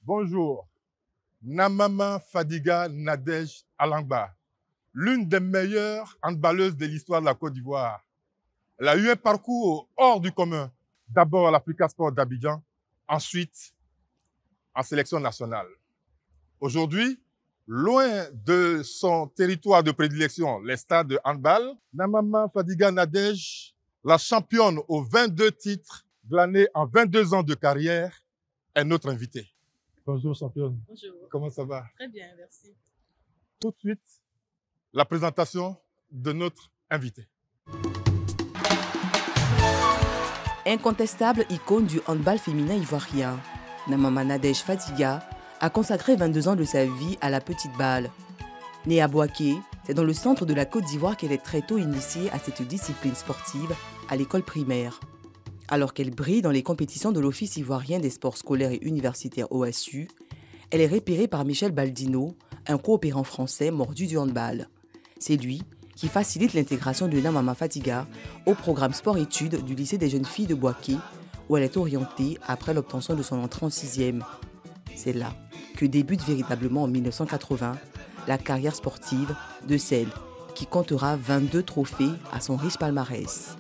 Bonjour, Namama Fadiga Nadej Alangba, l'une des meilleures handballeuses de l'histoire de la Côte d'Ivoire. Elle a eu un parcours hors du commun. D'abord à l'Africa Sport d'Abidjan, ensuite en sélection nationale. Aujourd'hui, loin de son territoire de prédilection, les stades de handball, Namama Fadiga Nadej, la championne aux 22 titres glanés en 22 ans de carrière, est notre invitée. Bonjour championne. Bonjour. Comment ça va? Très bien, merci. Tout de suite, la présentation de notre invité. Incontestable icône du handball féminin ivoirien, Namama Nadej Fadiga a consacré 22 ans de sa vie à la petite balle. Née à Bouaké, c'est dans le centre de la Côte d'Ivoire qu'elle est très tôt initiée à cette discipline sportive à l'école primaire. Alors qu'elle brille dans les compétitions de l'Office ivoirien des sports scolaires et universitaires OSU, elle est repérée par Michel Baldino, un coopérant français mordu du handball. C'est lui qui facilite l'intégration de Namama Fadiga au programme sport-études du lycée des jeunes filles de Bouaké, où elle est orientée après l'obtention de son entrée en 6e. C'est là que débute véritablement en 1980 la carrière sportive de celle qui comptera 22 trophées à son riche palmarès.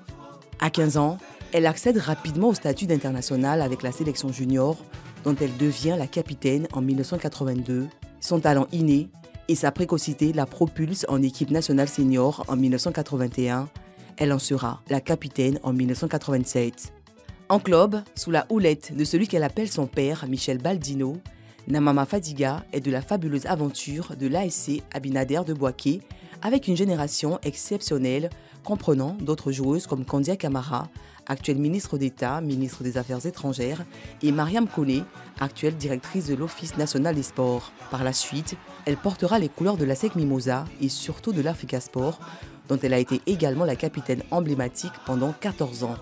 À 15 ans, elle accède rapidement au statut d'internationale avec la sélection junior, dont elle devient la capitaine en 1982. Son talent inné et sa précocité la propulsent en équipe nationale senior en 1981. Elle en sera la capitaine en 1987. En club, sous la houlette de celui qu'elle appelle son père, Michel Baldino, Namama Fadiga est de la fabuleuse aventure de l'ASC Abinader de Bouaké, avec une génération exceptionnelle comprenant d'autres joueuses comme Kandia Camara, actuelle ministre d'État, ministre des Affaires étrangères, et Mariam Koné, actuelle directrice de l'Office national des sports. Par la suite, elle portera les couleurs de la SEC Mimosa et surtout de l'Africa Sport, dont elle a été également la capitaine emblématique pendant 14 ans.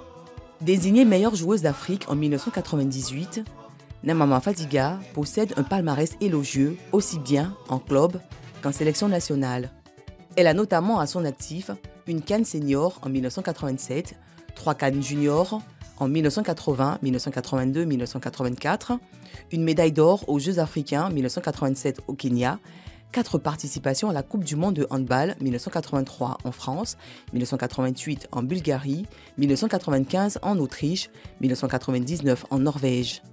Désignée meilleure joueuse d'Afrique en 1998, Namama Fadiga possède un palmarès élogieux aussi bien en club qu'en sélection nationale. Elle a notamment à son actif une CAN senior en 1987, 3 CAN juniors en 1980, 1982, 1984, une médaille d'or aux Jeux africains 1987 au Kenya, 4 participations à la Coupe du monde de handball 1983 en France, 1988 en Bulgarie, 1995 en Autriche, 1999 en Norvège.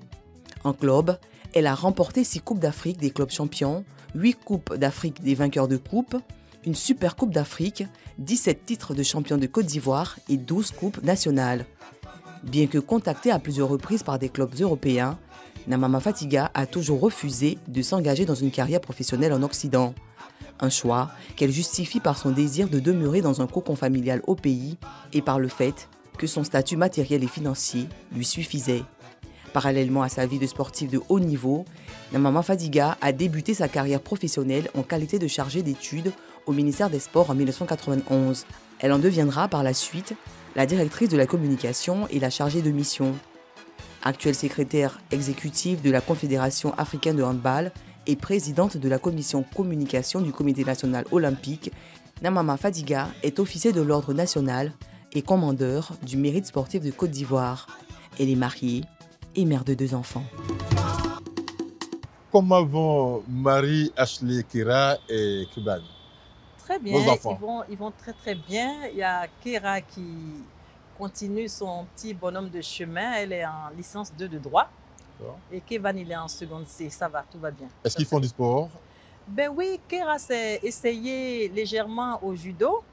En club, elle a remporté 6 Coupes d'Afrique des clubs champions, 8 Coupes d'Afrique des vainqueurs de coupe, une Super Coupe d'Afrique, 17 titres de champion de Côte d'Ivoire et 12 coupes nationales. Bien que contactée à plusieurs reprises par des clubs européens, Namama Fadiga a toujours refusé de s'engager dans une carrière professionnelle en Occident. Un choix qu'elle justifie par son désir de demeurer dans un cocon familial au pays et par le fait que son statut matériel et financier lui suffisait. Parallèlement à sa vie de sportive de haut niveau, Namama Fadiga a débuté sa carrière professionnelle en qualité de chargée d'études au ministère des Sports en 1991. Elle en deviendra par la suite la directrice de la communication et la chargée de mission. Actuelle secrétaire exécutive de la Confédération africaine de handball et présidente de la commission communication du Comité national olympique, Namama Fadiga est officier de l'Ordre national et commandeur du mérite sportif de Côte d'Ivoire. Elle est mariée et mère de 2 enfants. Comment vont Marie, Ashley, Kira et Kiban? Très bien, Vos enfants? ils vont très très bien. Il y a Kira qui continue son petit bonhomme de chemin. Elle est en licence 2 de droit. Et Kevin, il est en seconde C. Ça va, tout va bien. Est-ce qu'ils font du sport? Ben oui, Kira s'est essayée légèrement au judo.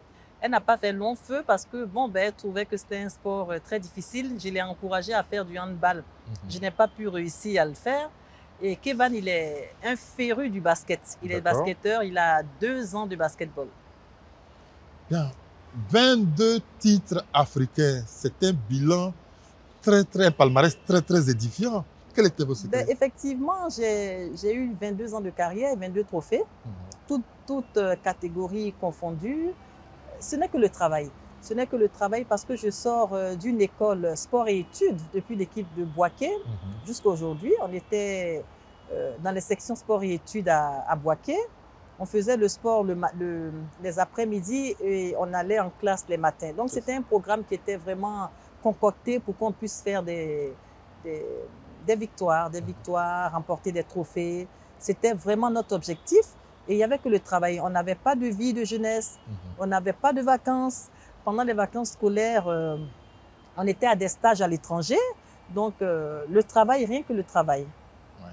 Elle n'a pas fait long feu parce que elle trouvait que c'était un sport très difficile. Je l'ai encouragée à faire du handball. Je n'ai pas pu réussir à le faire. Et Kevin, il est un féru du basket. Il est basketteur, il a 2 ans de basketball. Bien. 22 titres africains, c'est un bilan un palmarès très édifiant. Quel était vos secrets? Effectivement, j'ai eu 22 ans de carrière, 22 trophées, toutes catégories confondues. Ce n'est que le travail. Ce n'est que le travail parce que je sors d'une école sport et études depuis l'équipe de Bouaké jusqu'à aujourd'hui. On était dans les sections sport et études à Bouaké. On faisait le sport les après-midi et on allait en classe les matins. Donc c'était un programme qui était vraiment concocté pour qu'on puisse faire des victoires, remporter des trophées. C'était vraiment notre objectif. Et il n'y avait que le travail. On n'avait pas de vie de jeunesse, on n'avait pas de vacances. Pendant les vacances scolaires, on était à des stages à l'étranger. Donc, le travail, rien que le travail. Ouais.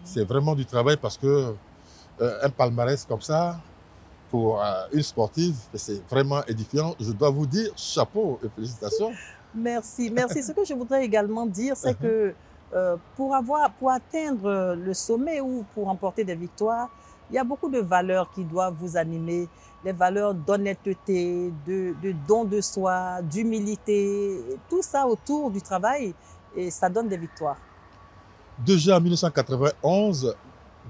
C'est vraiment du travail parce que un palmarès comme ça, pour une sportive, c'est vraiment édifiant. Je dois vous dire chapeau et félicitations. Merci, merci. Ce que je voudrais également dire, c'est que pour atteindre le sommet ou pour remporter des victoires, il y a beaucoup de valeurs qui doivent vous animer, les valeurs d'honnêteté, de don de soi, d'humilité, tout ça autour du travail et ça donne des victoires. Déjà en 1991,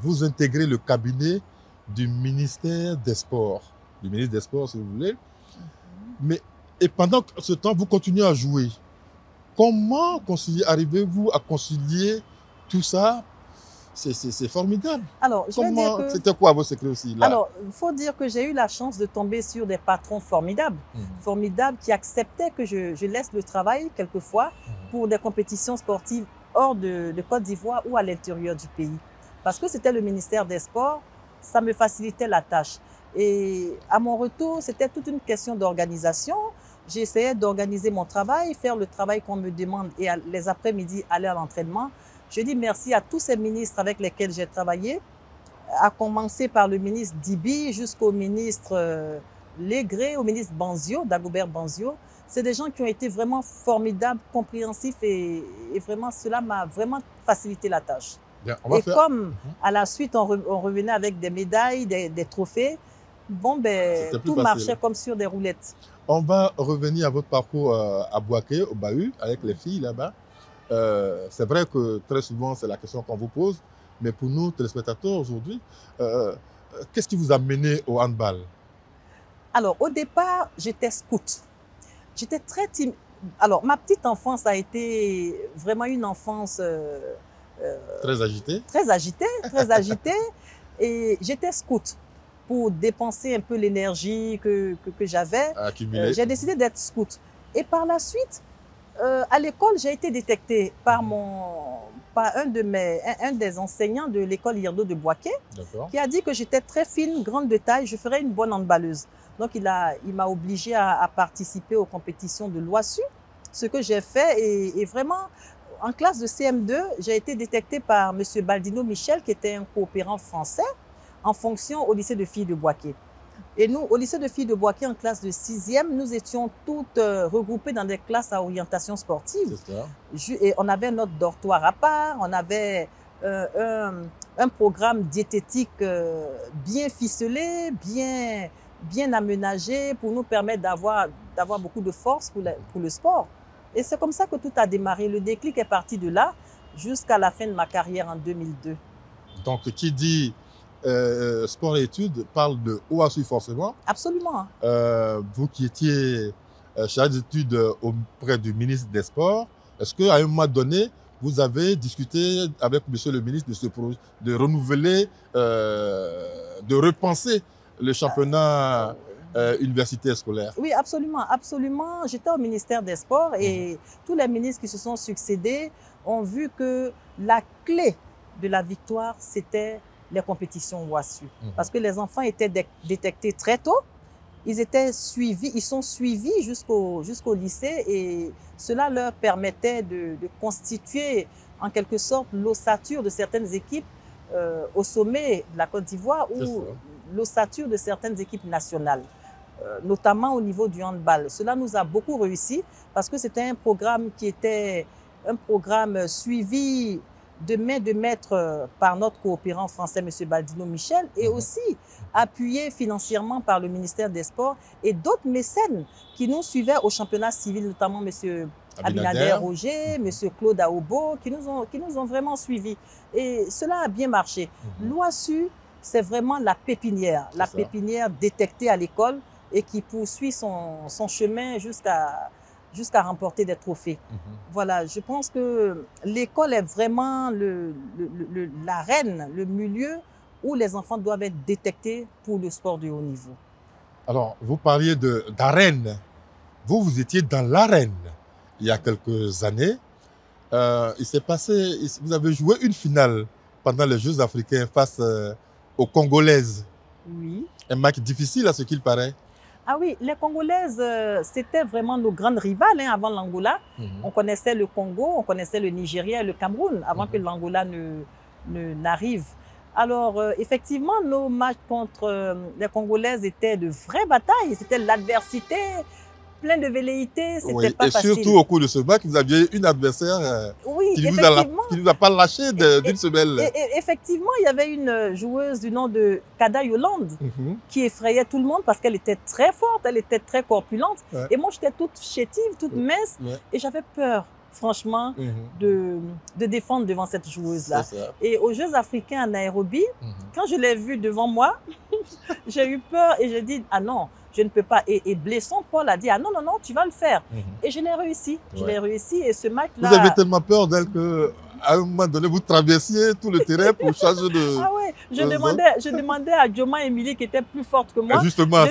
vous intégrez le cabinet du ministère des Sports, du ministre des Sports si vous voulez. Et pendant ce temps, vous continuez à jouer. Comment arrivez-vous à concilier tout ça? C'est formidable. Alors, c'était quoi vos secrets aussi là? Alors, il faut dire que j'ai eu la chance de tomber sur des patrons formidables, formidables qui acceptaient que je laisse le travail quelquefois pour des compétitions sportives hors de Côte d'Ivoire ou à l'intérieur du pays. Parce que c'était le ministère des Sports, ça me facilitait la tâche. Et à mon retour, c'était toute une question d'organisation. J'essayais d'organiser mon travail, faire le travail qu'on me demande et les après-midi aller à l'entraînement. Je dis merci à tous ces ministres avec lesquels j'ai travaillé, à commencer par le ministre Dibi jusqu'au ministre Légré, au ministre Banzio, Dagobert Banzio. C'est des gens qui ont été vraiment formidables, compréhensifs et vraiment cela m'a vraiment facilité la tâche. Bien, comme à la suite on revenait avec des médailles, des trophées, bon ben tout marchait comme sur des roulettes. On va revenir à votre parcours à Bouaké, au Bahut, avec les filles là-bas. C'est vrai que très souvent, c'est la question qu'on vous pose, mais pour nous, téléspectateurs aujourd'hui, qu'est-ce qui vous a mené au handball? Alors, au départ, j'étais scout. J'étais très timide. Alors, ma petite enfance a été vraiment une enfance... très agitée? Très agitée, très agitée. Et j'étais scout. Pour dépenser un peu l'énergie que j'avais, j'ai décidé d'être scout. Et par la suite, à l'école, j'ai été détectée par un des enseignants de l'école Yirdo de Bouaké, qui a dit que j'étais très fine, grande de taille, je ferais une bonne handballeuse. Donc, il m'a obligée à participer aux compétitions de l'OASU, ce que j'ai fait. Et vraiment, en classe de CM2, j'ai été détectée par M. Baldino Michel, qui était un coopérant français, en fonction au lycée de filles de Bouaké. Et nous, au lycée de filles de Bouaké, en classe de 6e, nous étions toutes regroupées dans des classes à orientation sportive. Et on avait notre dortoir à part, on avait un programme diététique bien ficelé, bien aménagé pour nous permettre d'avoir beaucoup de force pour le sport. Et c'est comme ça que tout a démarré. Le déclic est parti de là jusqu'à la fin de ma carrière en 2002. Donc, qui dit sport et études parle de OASU forcément. Absolument. Vous qui étiez chargé d'études auprès du ministre des Sports, est-ce qu'à un moment donné, vous avez discuté avec monsieur le ministre de renouveler, de repenser le championnat universitaire scolaire? Oui, absolument, absolument. J'étais au ministère des Sports et tous les ministres qui se sont succédés ont vu que la clé de la victoire, c'était les compétitions OASU. Parce que les enfants étaient détectés très tôt, ils sont suivis jusqu'au lycée et cela leur permettait de constituer en quelque sorte l'ossature de certaines équipes au sommet de la Côte d'Ivoire ou l'ossature de certaines équipes nationales, notamment au niveau du handball. Cela nous a beaucoup réussi parce que c'était un programme qui était un programme suivi de main de maître par notre coopérant français, M. Baldino Michel, et aussi appuyé financièrement par le ministère des Sports et d'autres mécènes qui nous suivaient au championnat civil, notamment M. Abinader Roger, M. Claude Aobo, qui nous ont vraiment suivis. Et cela a bien marché. L'OASU, c'est vraiment la pépinière détectée à l'école et qui poursuit son chemin jusqu'à remporter des trophées. Voilà, je pense que l'école est vraiment l'arène, le milieu où les enfants doivent être détectés pour le sport de haut niveau. Alors, vous parliez d'arène. Vous étiez dans l'arène il y a quelques années. Il s'est passé, vous avez joué une finale pendant les Jeux africains face aux Congolaises. Oui. Un match difficile à ce qu'il paraît. Ah oui, les Congolaises, c'était vraiment nos grandes rivales avant l'Angola. On connaissait le Congo, on connaissait le Nigeria et le Cameroun avant que l'Angola n'arrive. Alors, effectivement, nos matchs contre les Congolaises étaient de vraies batailles. C'était l'adversité, plein de velléités, c'était pas facile. Et surtout au cours de ce match, vous aviez une adversaire qui ne vous a pas lâché d'une semaine. Et effectivement, il y avait une joueuse du nom de Kada Yolande qui effrayait tout le monde parce qu'elle était très forte, elle était très corpulente. Ouais. Et moi, j'étais toute chétive, toute mince, et j'avais peur, franchement, de défendre devant cette joueuse-là. Et aux Jeux africains à Nairobi, quand je l'ai vue devant moi, j'ai eu peur et j'ai dit, ah non, je ne peux pas. Et Blesson, Paul a dit, ah non, non, non, tu vas le faire. Et je l'ai réussi. Je l'ai réussi. Et ce match-là... Vous avez tellement peur d'elle qu'à un moment donné, vous traversiez tout le terrain pour changer de... Ah ouais, je demandais à Joma Émilie, qui était plus forte que moi. Justement,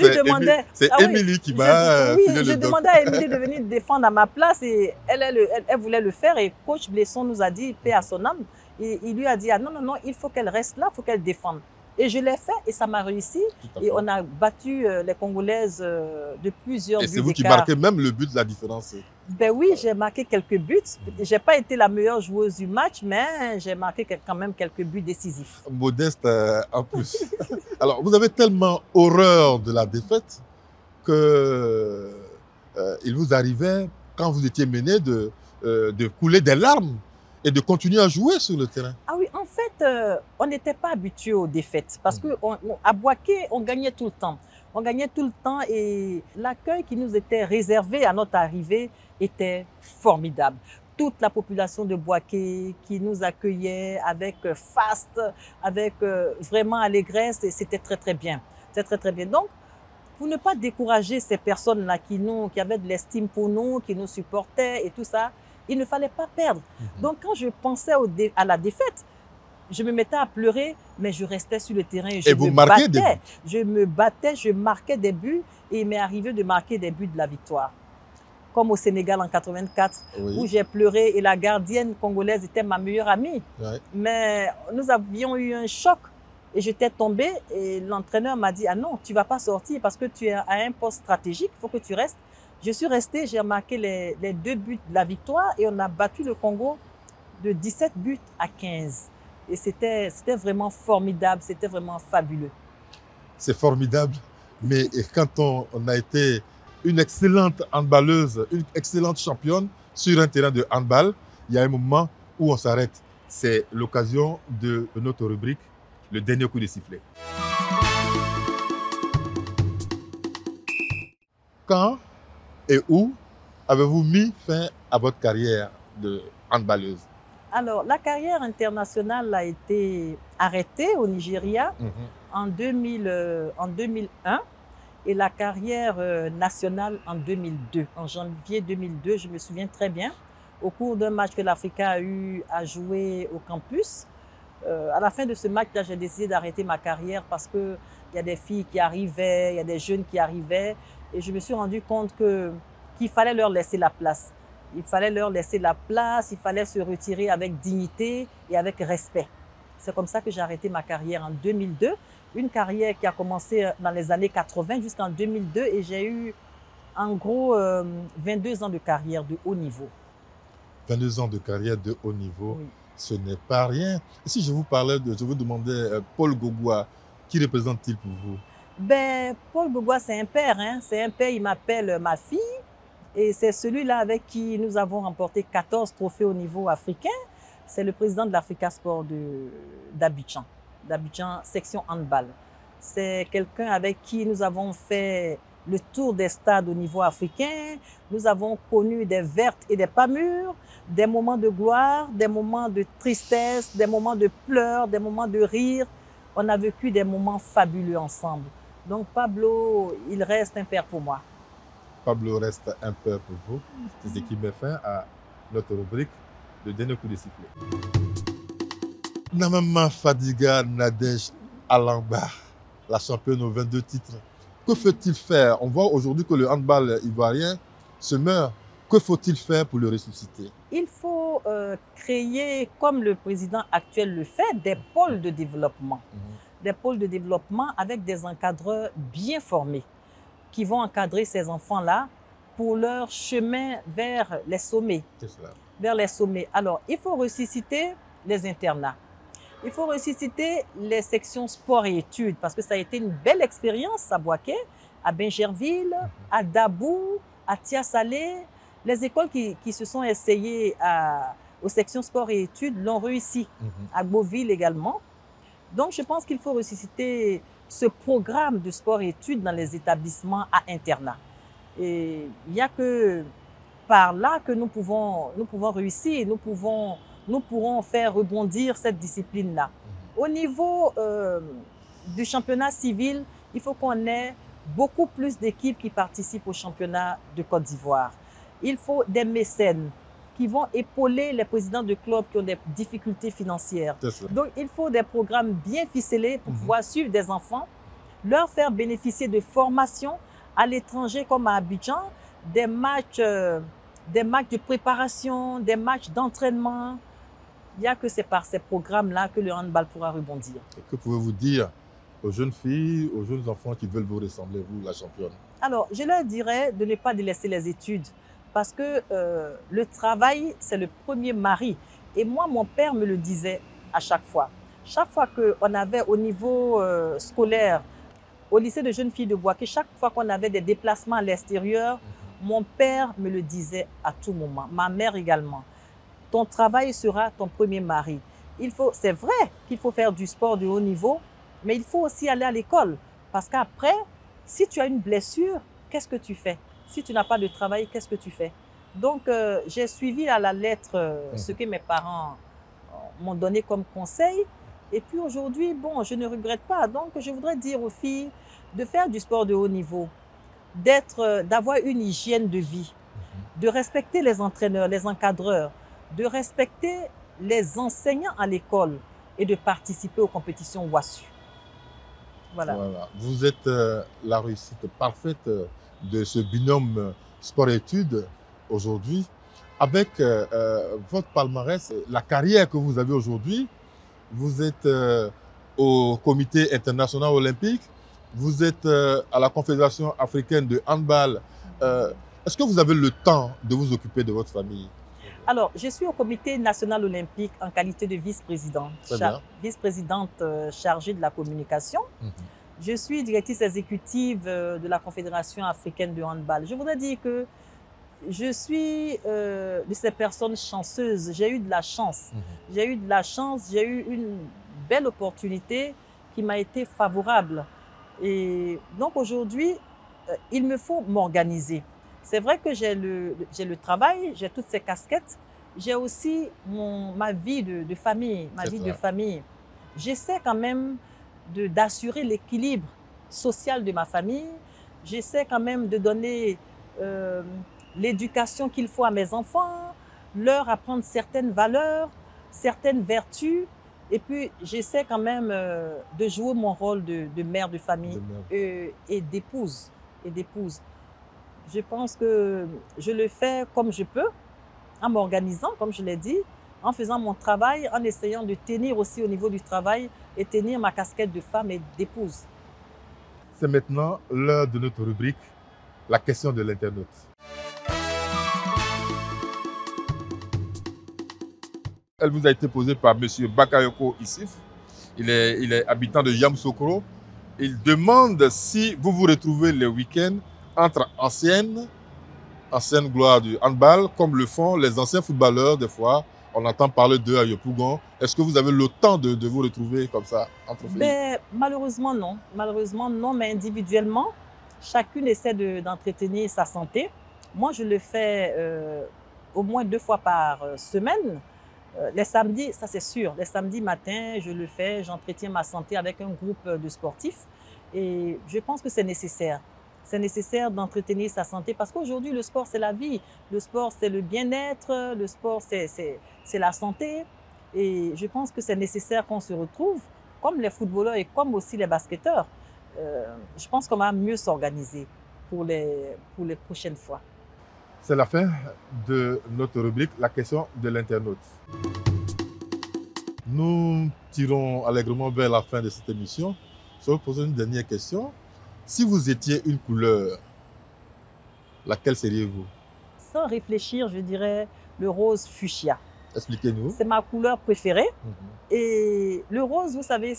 c'est Émilie qui m'a filé le je demandais à Émilie de venir défendre à ma place et elle voulait le faire. Et coach Blesson nous a dit, paix à son âme, il lui a dit, ah non, non, non, il faut qu'elle reste là, il faut qu'elle défende. Et je l'ai fait et ça m'a réussi. Et on a battu les Congolaises de plusieurs buts. Et c'est vous qui marquez même le but de la différence. Ben oui, j'ai marqué quelques buts. Je n'ai pas été la meilleure joueuse du match, mais j'ai marqué quand même quelques buts décisifs. Modeste en plus. Alors, vous avez tellement horreur de la défaite que il vous arrivait, quand vous étiez mené, de couler des larmes et de continuer à jouer sur le terrain. Ah oui, en fait, on n'était pas habitué aux défaites parce qu'à Boaké, on gagnait tout le temps. On gagnait tout le temps et l'accueil qui nous était réservé à notre arrivée était formidable. Toute la population de Boaké qui nous accueillait avec faste, avec vraiment allégresse, et c'était très très bien. C'était très très bien. Donc, pour ne pas décourager ces personnes-là qui avaient de l'estime pour nous, qui nous supportaient et tout ça, il ne fallait pas perdre. Donc, quand je pensais à la défaite, je me mettais à pleurer, mais je restais sur le terrain et je me battais. Je me battais, je marquais des buts et il m'est arrivé de marquer des buts de la victoire. Comme au Sénégal en 84, où j'ai pleuré et la gardienne congolaise était ma meilleure amie. Mais nous avions eu un choc et j'étais tombée et l'entraîneur m'a dit « Ah non, tu ne vas pas sortir parce que tu es à un poste stratégique, il faut que tu restes. » Je suis restée, j'ai marqué les 2 buts de la victoire et on a battu le Congo de 17 buts à 15. Et c'était vraiment formidable, c'était vraiment fabuleux. C'est formidable, mais quand on a été une excellente handballeuse, une excellente championne sur un terrain de handball, il y a un moment où on s'arrête. C'est l'occasion de notre rubrique, le dernier coup de sifflet. Quand et où avez-vous mis fin à votre carrière de handballeuse? Alors, la carrière internationale a été arrêtée au Nigeria en 2001 et la carrière nationale en 2002. En janvier 2002, je me souviens très bien, au cours d'un match que l'Africa a eu à jouer au campus. À la fin de ce match-là, j'ai décidé d'arrêter ma carrière parce qu'il y a des filles qui arrivaient, il y a des jeunes qui arrivaient et je me suis rendu compte qu'il fallait leur laisser la place. Il fallait leur laisser la place, il fallait se retirer avec dignité et avec respect. C'est comme ça que j'ai arrêté ma carrière en 2002. Une carrière qui a commencé dans les années 80 jusqu'en 2002 et j'ai eu en gros 22 ans de carrière de haut niveau. 22 ans de carrière de haut niveau, oui. Ce n'est pas rien. Si je vous demandais Paul Gogua, qui représente-t-il pour vous? Ben, Paul Gogua, c'est un père. Hein? C'est un père, il m'appelle ma fille. Et c'est celui-là avec qui nous avons remporté 14 trophées au niveau africain. C'est le président de l'Africa Sport d'Abidjan, section handball. C'est quelqu'un avec qui nous avons fait le tour des stades au niveau africain. Nous avons connu des vertes et des pas mûres, des moments de gloire, des moments de tristesse, des moments de pleurs, des moments de rire. On a vécu des moments fabuleux ensemble. Donc Pablo, il reste un père pour moi. Pablo reste un peu pour vous. C'est ce qui met fin à notre rubrique de dernier coup de sifflet. Namama Fadiga Nadej Alangba, la championne aux 22 titres. Que faut-il faire? On voit aujourd'hui que le handball ivoirien se meurt. Que faut-il faire pour le ressusciter? Il faut créer, comme le président actuel le fait, des pôles de développement. Des pôles de développement avec des encadreurs bien formés qui vont encadrer ces enfants-là pour leur chemin vers les sommets. C'est cela. Vers les sommets. Alors, il faut ressusciter les internats. Il faut ressusciter les sections sport et études parce que ça a été une belle expérience à Boaké, à Bingerville, à Dabou, à Tia-Salé. Les écoles qui se sont essayées aux sections sport et études l'ont réussi, à Beauville également. Donc, je pense qu'il faut ressusciter ce programme de sport et études dans les établissements à internat. Et il n'y a que par là que nous pouvons réussir, nous pourrons faire rebondir cette discipline-là. Au niveau du championnat civil, il faut qu'on ait beaucoup plus d'équipes qui participent au championnat de Côte d'Ivoire. Il faut des mécènes qui vont épauler les présidents de clubs qui ont des difficultés financières. Donc, il faut des programmes bien ficelés pour pouvoir suivre des enfants, leur faire bénéficier de formations à l'étranger comme à Abidjan, des matchs de préparation, des matchs d'entraînement. Il n'y a que c'est par ces programmes-là que le handball pourra rebondir. Et que pouvez-vous dire aux jeunes filles, aux jeunes enfants qui veulent vous ressembler, vous, la championne? Alors, je leur dirais de ne pas délaisser les études parce que le travail, c'est le premier mari. Et moi, mon père me le disait à chaque fois. Chaque fois qu'on avait au niveau scolaire, au lycée de jeunes filles de Boaké, chaque fois qu'on avait des déplacements à l'extérieur, mon père me le disait à tout moment, ma mère également. Ton travail sera ton premier mari. C'est vrai qu'il faut faire du sport de haut niveau, mais il faut aussi aller à l'école. Parce qu'après, si tu as une blessure, qu'est-ce que tu fais? Si tu n'as pas de travail, qu'est-ce que tu fais? Donc, j'ai suivi à la lettre ce que mes parents m'ont donné comme conseil. Et puis aujourd'hui, bon, je ne regrette pas. Donc, je voudrais dire aux filles de faire du sport de haut niveau, d'avoir une hygiène de vie, de respecter les entraîneurs, les encadreurs, de respecter les enseignants à l'école et de participer aux compétitions WASU. Voilà. Vous êtes la réussite parfaite de ce binôme sport-études aujourd'hui. Avec votre palmarès, la carrière que vous avez aujourd'hui, vous êtes au Comité international olympique, vous êtes à la Confédération africaine de handball. Est-ce que vous avez le temps de vous occuper de votre famille? Alors, je suis au Comité national olympique en qualité de vice-présidente. Vice-présidente chargée de la communication. Je suis directrice exécutive de la Confédération africaine de handball. Je voudrais dire que je suis de ces personnes chanceuses. J'ai eu de la chance. J'ai eu de la chance, j'ai eu une belle opportunité qui m'a été favorable. Et donc aujourd'hui, il me faut m'organiser. C'est vrai que j'ai le travail, j'ai toutes ces casquettes. J'ai aussi ma vie de famille, de famille. J'essaie quand même d'assurer l'équilibre social de ma famille. J'essaie quand même de donner l'éducation qu'il faut à mes enfants, leur apprendre certaines valeurs, certaines vertus. Et puis, j'essaie quand même de jouer mon rôle de mère de famille et d'épouse. Je pense que je le fais comme je peux, en m'organisant, comme je l'ai dit, en faisant mon travail, en essayant de tenir aussi au niveau du travail et tenir ma casquette de femme et d'épouse. C'est maintenant l'heure de notre rubrique, la question de l'internaute. Elle vous a été posée par M. Bakayoko Issif. Il est habitant de Yamoussoukro. Il demande si vous vous retrouvez les week-ends entre anciennes gloires du handball, comme le font les anciens footballeurs des fois. On entend parler d'eux à Yopougon. Est-ce que vous avez le temps de vous retrouver comme ça entre filles? Malheureusement, non. Malheureusement, non, mais individuellement, chacune essaie d'entretenir sa santé. Moi, je le fais au moins 2 fois par semaine. Les samedis, ça c'est sûr. Les samedis matin, je le fais. J'entretiens ma santé avec un groupe de sportifs. Et je pense que c'est nécessaire. C'est nécessaire d'entretenir sa santé parce qu'aujourd'hui, le sport, c'est la vie. Le sport, c'est le bien-être. Le sport, c'est la santé. Et je pense que c'est nécessaire qu'on se retrouve, comme les footballeurs et comme aussi les basketteurs. Je pense qu'on va mieux s'organiser pour les prochaines fois. C'est la fin de notre rubrique, la question de l'internaute. Nous tirons allègrement vers la fin de cette émission. Je vais vous poser une dernière question. Si vous étiez une couleur, laquelle seriez-vous? Sans réfléchir, je dirais le rose fuchsia. Expliquez-nous. C'est ma couleur préférée. Et le rose, vous savez,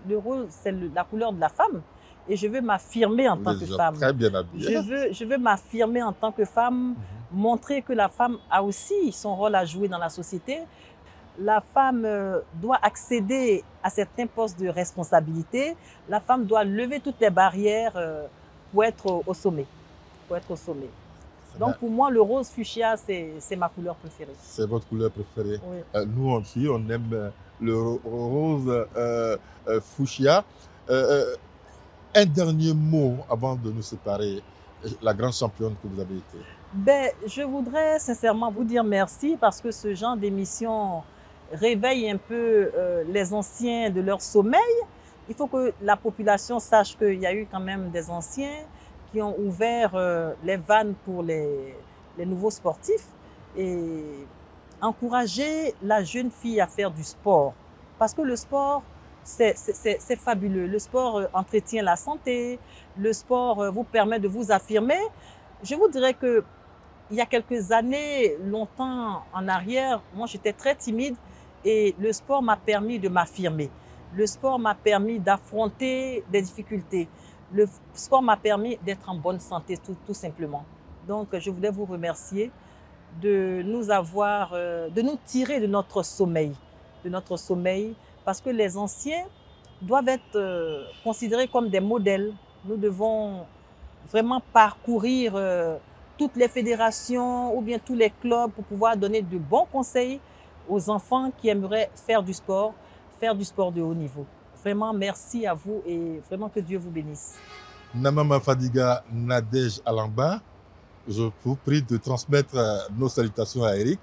le rose, c'est la couleur de la femme. Et je veux m'affirmer en tant que femme. Très bien habillée. Je veux m'affirmer en tant que femme, montrer que la femme a aussi son rôle à jouer dans la société. La femme doit accéder à certains postes de responsabilité. La femme doit lever toutes les barrières pour être au sommet. Donc pour moi, le rose fuchsia, c'est ma couleur préférée. C'est votre couleur préférée. Oui. Nous aussi, on aime le rose fuchsia. Un dernier mot avant de nous séparer, la grande championne que vous avez été. Ben, je voudrais sincèrement vous dire merci parce que ce genre d'émission réveille un peu les anciens de leur sommeil. Il faut que la population sache qu'il y a eu quand même des anciens qui ont ouvert les vannes pour les nouveaux sportifs et encourager la jeune fille à faire du sport. Parce que le sport, c'est fabuleux. Le sport entretient la santé, le sport vous permet de vous affirmer. Je vous dirais que il y a quelques années, longtemps en arrière, moi j'étais très timide et le sport m'a permis de m'affirmer. Le sport m'a permis d'affronter des difficultés. Le sport m'a permis d'être en bonne santé, tout simplement. Donc, je voulais vous remercier de nous tirer de notre sommeil, parce que les anciens doivent être considérés comme des modèles. Nous devons vraiment parcourir toutes les fédérations ou bien tous les clubs pour pouvoir donner de bons conseils aux enfants qui aimeraient faire du sport de haut niveau. Vraiment, merci à vous et vraiment que Dieu vous bénisse. Namama Fadiga Nadège Alamba, je vous prie de transmettre nos salutations à Eric.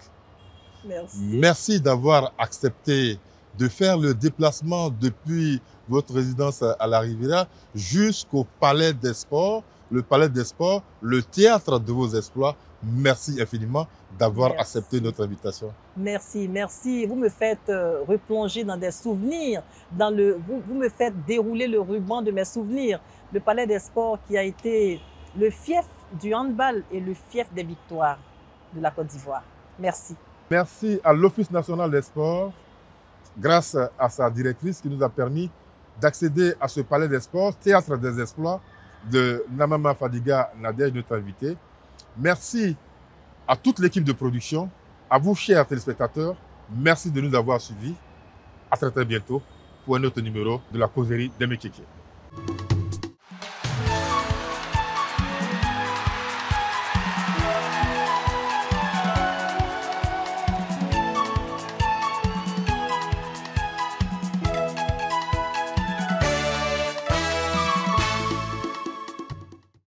Merci. Merci d'avoir accepté de faire le déplacement depuis votre résidence à la Riviera jusqu'au Palais des Sports, le Palais des Sports, le théâtre de vos exploits. Merci infiniment d'avoir accepté notre invitation. Merci, merci. Vous me faites replonger dans des souvenirs. Vous me faites dérouler le ruban de mes souvenirs. Le Palais des Sports qui a été le fief du handball et le fief des victoires de la Côte d'Ivoire. Merci. Merci à l'Office national des sports, grâce à sa directrice qui nous a permis d'accéder à ce Palais des Sports, théâtre des exploits de Namama Fadiga Nadège, notre invité. Merci à toute l'équipe de production, à vous, chers téléspectateurs. Merci de nous avoir suivis. À très bientôt pour un autre numéro de la causerie des Mékéké.